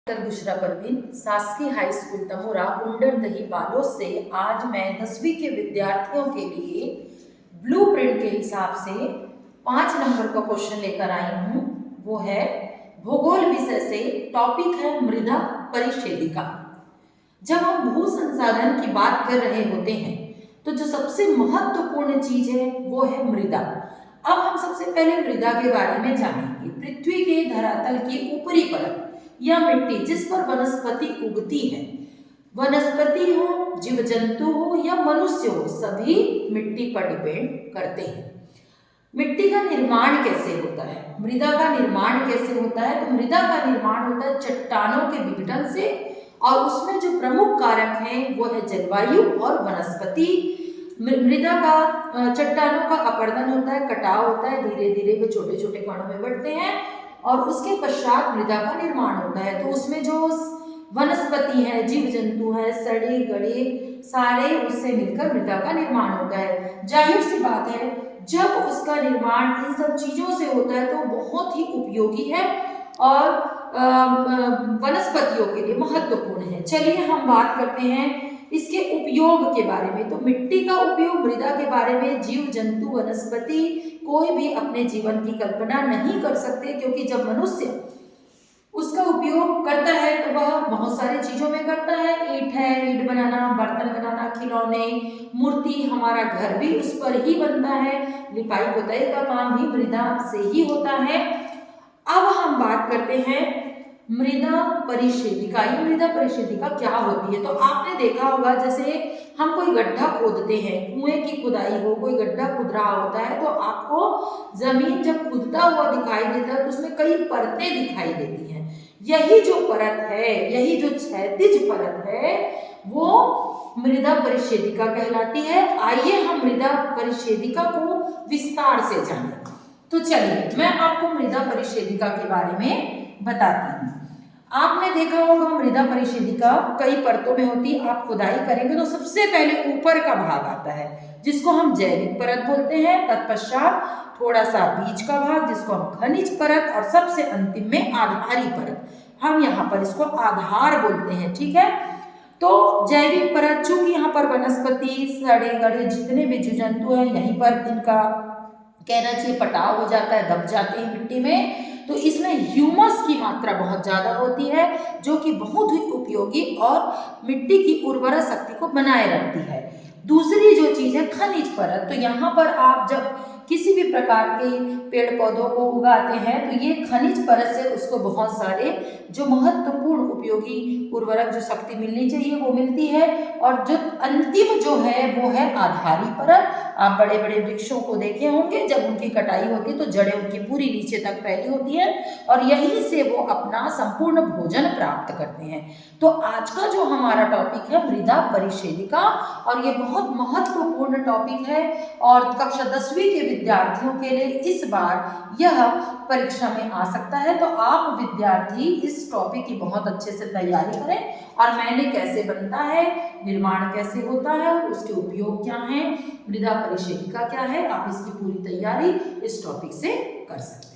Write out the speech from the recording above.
बुशरा परवीन शासकीय high school Tamora गुंडरदही Balod से आज मैं 10वीं के विद्यार्थियों के लिए ब्लूप्रिंट के हिसाब से 5 नंबर का क्वेश्चन लेकर आई हूँ। वो है भूगोल विषय से, टॉपिक है मृदा परिच्छेदिका। जब हम भू संसाधन की बात कर रहे होते हैं तो जो सबसे महत्वपूर्ण चीज है वो है मृदा। अब हम सबसे पहले मृदा के बारे में जानेंगे। पृथ्वी के धरातल की ऊपरी परत या मिट्टी जिस पर वनस्पति उगती है, वनस्पति हो, जीव जंतु हो या मनुष्य हो, सभी मिट्टी पर डिपेंड करते हैं। मिट्टी का निर्माण कैसे होता है, मृदा का निर्माण कैसे होता है? तो मृदा का निर्माण होता है चट्टानों के विघटन से, और उसमें जो प्रमुख कारक हैं वो है जलवायु और वनस्पति। मृदा का चट्टानों का अपरदन होता है, कटाव होता है, धीरे धीरे वे छोटे छोटे कणों में बढ़ते हैं और उसके पश्चात मृदा का निर्माण होता है। तो उसमें जो वनस्पति है, जीव जंतु है, सड़े गड़े सारे उससे मिलकर मृदा का निर्माण होता है। जाहिर सी बात है, जब उसका निर्माण इन सब चीजों से होता है तो बहुत ही उपयोगी है और वनस्पतियों के लिए महत्वपूर्ण है। चलिए हम बात करते हैं इसके उपयोग के बारे में। तो मिट्टी का उपयोग मृदा के बारे में जीव जंतु वनस्पति कोई भी अपने जीवन की कल्पना नहीं कर सकते, क्योंकि जब मनुष्य उसका उपयोग करता है तो वह बहुत सारी चीजों में करता है। ईंट है, ईंट बनाना, बर्तन बनाना, खिलौने, मूर्ति, हमारा घर भी उस पर ही बनता है। लिपाई पोताई का काम भी मृदा से ही होता है। अब हम बात करते हैं मृदा परिच्छेदिका। ये मृदा परिच्छेदिका क्या होती है? तो आपने देखा होगा, जैसे हम कोई गड्ढा खोदते हैं, कुएं की खुदाई हो, कोई गड्ढा खुद रहा होता है तो आपको जमीन जब खुदता हुआ दिखाई देता है तो उसमें कई परतें दिखाई देती हैं। यही जो परत है, यही जो क्षैतिज परत है वो मृदा परिच्छेदिका कहलाती है। आइए हम मृदा परिच्छेदिका को विस्तार से जानें। तो चलिए मैं आपको मृदा परिच्छेदिका के बारे में बताती हूँ। आपने देखा होगा मृदा परिच्छेदिका कई परतों में होती है। आप खुदाई करेंगे तो सबसे पहले ऊपर का भाग आता है जिसको हम जैविक परत बोलते हैं, तत्पश्चात थोड़ा सा बीच का भाग जिसको हम खनिज परत, और सबसे अंतिम में आधारी परत। हम यहाँ पर इसको आधार बोलते हैं, ठीक है। तो जैविक परत, चूंकि यहाँ पर वनस्पति, सड़े गड़े जितने भी जीव जंतु हैं यहीं पर इनका कहना चाहिए पटाव हो जाता है, दब जाते हैं मिट्टी में, तो इसमें ह्यूमस की मात्रा बहुत ज़्यादा होती है जो कि बहुत ही उपयोगी और मिट्टी की उर्वरा शक्ति को बनाए रखती है। दूसरी जो चीज़ है खनिज परत, तो यहाँ पर आप जब किसी भी प्रकार के पेड़ पौधों को उगाते हैं तो ये खनिज परत से उसको बहुत सारे जो महत्वपूर्ण उपयोगी उर्वरक जो शक्ति मिलनी चाहिए वो मिलती है। और जो अंतिम जो है वो है आधारी परत। आप बड़े बड़े वृक्षों को देखे होंगे, जब उनकी कटाई होती है तो जड़ें उनकी पूरी नीचे तक फैली होती है और यहीं से वो अपना संपूर्ण भोजन प्राप्त करते हैं। तो आज का जो हमारा टॉपिक है मृदा परिच्छेदिका, और ये बहुत महत्वपूर्ण टॉपिक है और कक्षा 10वीं के विद्यार्थियों के लिए इस बार यह परीक्षा में आ सकता है। तो आप विद्यार्थी इस टॉपिक की बहुत अच्छे से तैयारी करें, और मैंने कैसे बनता है, निर्माण कैसे होता है, उसके उपयोग क्या हैं, मृदा परिच्छेदिका क्या है, आप इसकी पूरी तैयारी इस टॉपिक से कर सकते हैं।